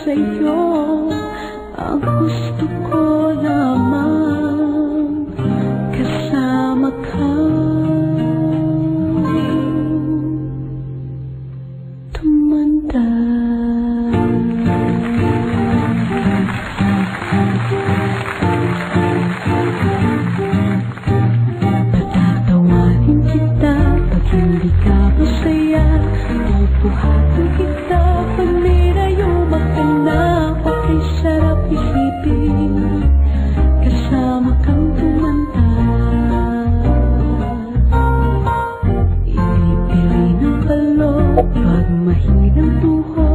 Sa'yo, ang gusto ko lamang kasama ka. Tumanda. Patatawanin kita pag hindi ka masaya. Pupuhatin kita pag nirayuma ka na. Okay, sarap isipin kasama kang tumanda. Ipili ng balon pag mahinang tuhod.